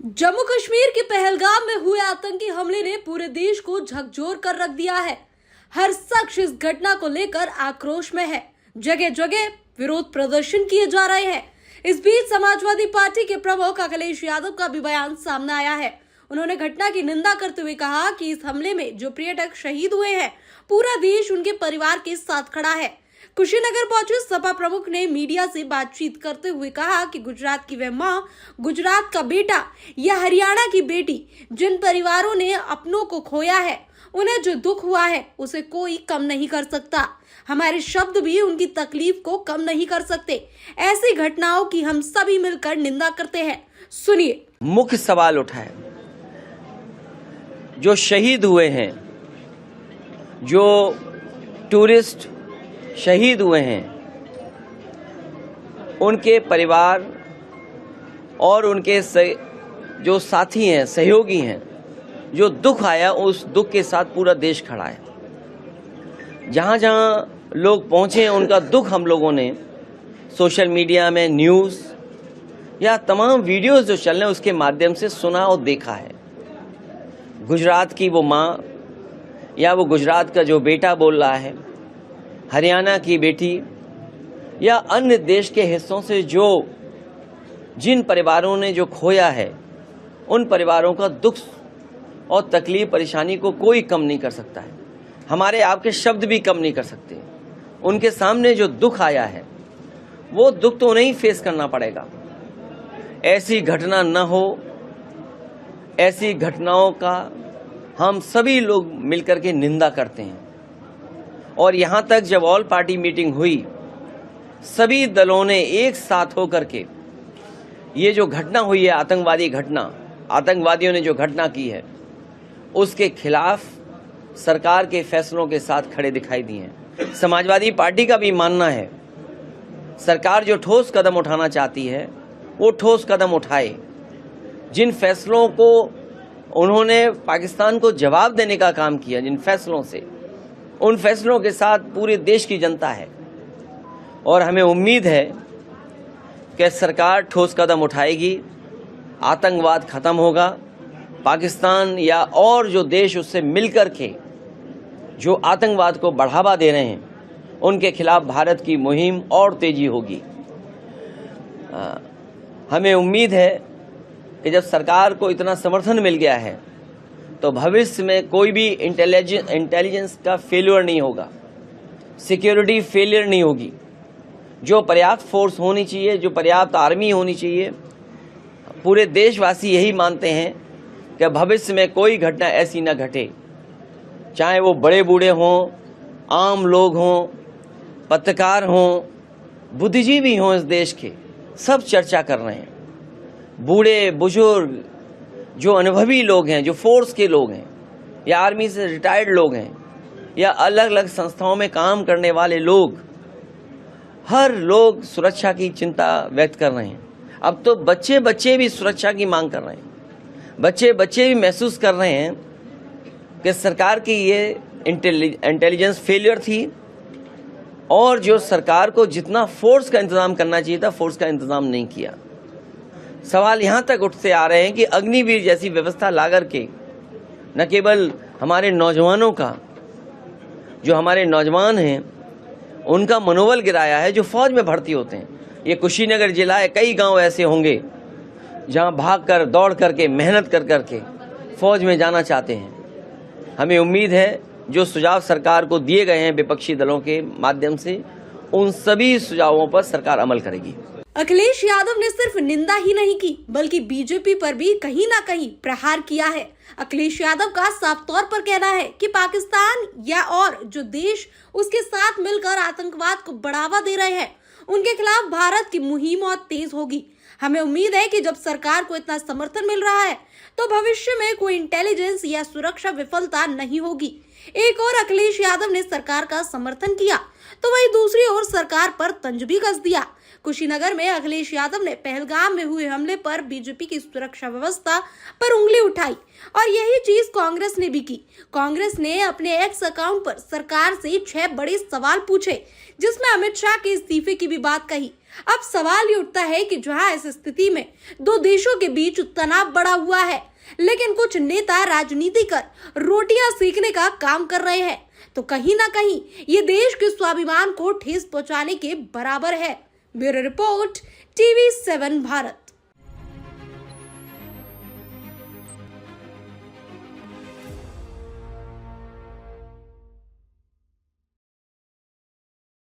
जम्मू कश्मीर के पहलगाम में हुए आतंकी हमले ने पूरे देश को झकझोर कर रख दिया है। हर शख्स इस घटना को लेकर आक्रोश में है। जगह जगह विरोध प्रदर्शन किए जा रहे हैं। इस बीच समाजवादी पार्टी के प्रमुख अखिलेश यादव का भी बयान सामने आया है। उन्होंने घटना की निंदा करते हुए कहा कि इस हमले में जो पर्यटक शहीद हुए हैं, पूरा देश उनके परिवार के साथ खड़ा है। कुशीनगर पहुंचे सपा प्रमुख ने मीडिया से बातचीत करते हुए कहा कि गुजरात की वह मां, गुजरात का बेटा या हरियाणा की बेटी, जिन परिवारों ने अपनों को खोया है, उन्हें जो दुख हुआ है उसे कोई कम नहीं कर सकता। हमारे शब्द भी उनकी तकलीफ को कम नहीं कर सकते। ऐसी घटनाओं की हम सभी मिलकर निंदा करते हैं। सुनिए। मुख्य सवाल उठा है, जो शहीद हुए हैं, जो टूरिस्ट शहीद हुए हैं, उनके परिवार और उनके जो साथी हैं, सहयोगी हैं, जो दुख आया उस दुख के साथ पूरा देश खड़ा है। जहाँ जहाँ लोग पहुँचे उनका दुख हम लोगों ने सोशल मीडिया में, न्यूज़ या तमाम वीडियोस जो चल रहे हैं उसके माध्यम से सुना और देखा है। गुजरात की वो माँ या वो गुजरात का जो बेटा बोल रहा है, हरियाणा की बेटी या अन्य देश के हिस्सों से जिन परिवारों ने जो खोया है, उन परिवारों का दुख और तकलीफ परेशानी को कोई कम नहीं कर सकता है। हमारे आपके शब्द भी कम नहीं कर सकते। उनके सामने जो दुख आया है वो दुख तो उन्हें ही फेस करना पड़ेगा। ऐसी घटना न हो, ऐसी घटनाओं का हम सभी लोग मिलकर के निंदा करते हैं। और यहाँ तक जब ऑल पार्टी मीटिंग हुई, सभी दलों ने एक साथ होकर के ये जो घटना हुई है, आतंकवादी घटना, आतंकवादियों ने जो घटना की है, उसके खिलाफ सरकार के फैसलों के साथ खड़े दिखाई दिए हैं। समाजवादी पार्टी का भी मानना है सरकार जो ठोस कदम उठाना चाहती है वो ठोस कदम उठाए। जिन फैसलों को उन्होंने पाकिस्तान को जवाब देने का काम किया, जिन फैसलों से, उन फैसलों के साथ पूरे देश की जनता है। और हमें उम्मीद है कि सरकार ठोस कदम उठाएगी, आतंकवाद खत्म होगा, पाकिस्तान या और जो देश उससे मिलकर के जो आतंकवाद को बढ़ावा दे रहे हैं उनके खिलाफ भारत की मुहिम और तेजी होगी। हमें उम्मीद है कि जब सरकार को इतना समर्थन मिल गया है तो भविष्य में कोई भी इंटेलिजेंस का फेलियर नहीं होगा, सिक्योरिटी फेलियर नहीं होगी। जो पर्याप्त फोर्स होनी चाहिए, जो पर्याप्त आर्मी होनी चाहिए, पूरे देशवासी यही मानते हैं कि भविष्य में कोई घटना ऐसी न घटे। चाहे वो बड़े बूढ़े हों, आम लोग हों, पत्रकार हों, बुद्धिजीवी हों, इस देश के सब चर्चा कर रहे हैं। बूढ़े बुजुर्ग, जो अनुभवी लोग हैं, जो फोर्स के लोग हैं, या आर्मी से रिटायर्ड लोग हैं, या अलग अलग संस्थाओं में काम करने वाले लोग, हर लोग सुरक्षा की चिंता व्यक्त कर रहे हैं। अब तो बच्चे बच्चे भी सुरक्षा की मांग कर रहे हैं। बच्चे बच्चे भी महसूस कर रहे हैं कि सरकार की ये इंटेलिजेंस फेलियर थी और जो सरकार को जितना फोर्स का इंतज़ाम करना चाहिए था, फोर्स का इंतज़ाम नहीं किया। सवाल यहाँ तक उठते आ रहे हैं कि अग्निवीर जैसी व्यवस्था ला करके न केवल हमारे नौजवानों का, जो हमारे नौजवान हैं उनका मनोबल गिराया है, जो फौज में भर्ती होते हैं। ये कुशीनगर जिला है, कई गांव ऐसे होंगे जहां भागकर, दौड़ करके, मेहनत कर करके फौज में जाना चाहते हैं। हमें उम्मीद है जो सुझाव सरकार को दिए गए हैं विपक्षी दलों के माध्यम से, उन सभी सुझावों पर सरकार अमल करेगी। अखिलेश यादव ने सिर्फ निंदा ही नहीं की बल्कि बीजेपी पर भी कहीं ना कहीं प्रहार किया है। अखिलेश यादव का साफ तौर पर कहना है कि पाकिस्तान या और जो देश उसके साथ मिलकर आतंकवाद को बढ़ावा दे रहे हैं, उनके खिलाफ भारत की मुहिम और तेज होगी। हमें उम्मीद है कि जब सरकार को इतना समर्थन मिल रहा है तो भविष्य में कोई इंटेलिजेंस या सुरक्षा विफलता नहीं होगी। एक और अखिलेश यादव ने सरकार का समर्थन किया तो वहीं दूसरी ओर सरकार पर तंज भी कस दिया। कुशीनगर में अखिलेश यादव ने पहलगाम में हुए हमले पर बीजेपी की सुरक्षा व्यवस्था पर उंगली उठाई और यही चीज कांग्रेस ने भी की। कांग्रेस ने अपने एक्स अकाउंट पर सरकार से 6 बड़े सवाल पूछे, जिसमें अमित शाह के इस्तीफे की भी बात कही। अब सवाल ये उठता है कि जहां इस स्थिति में दो देशों के बीच तनाव बढ़ा हुआ है, लेकिन कुछ नेता राजनीति कर रोटियां सेकने का काम कर रहे हैं, तो कहीं ना कहीं ये देश के स्वाभिमान को ठेस पहुंचाने के बराबर है। Bureau report, TV7 Bharat.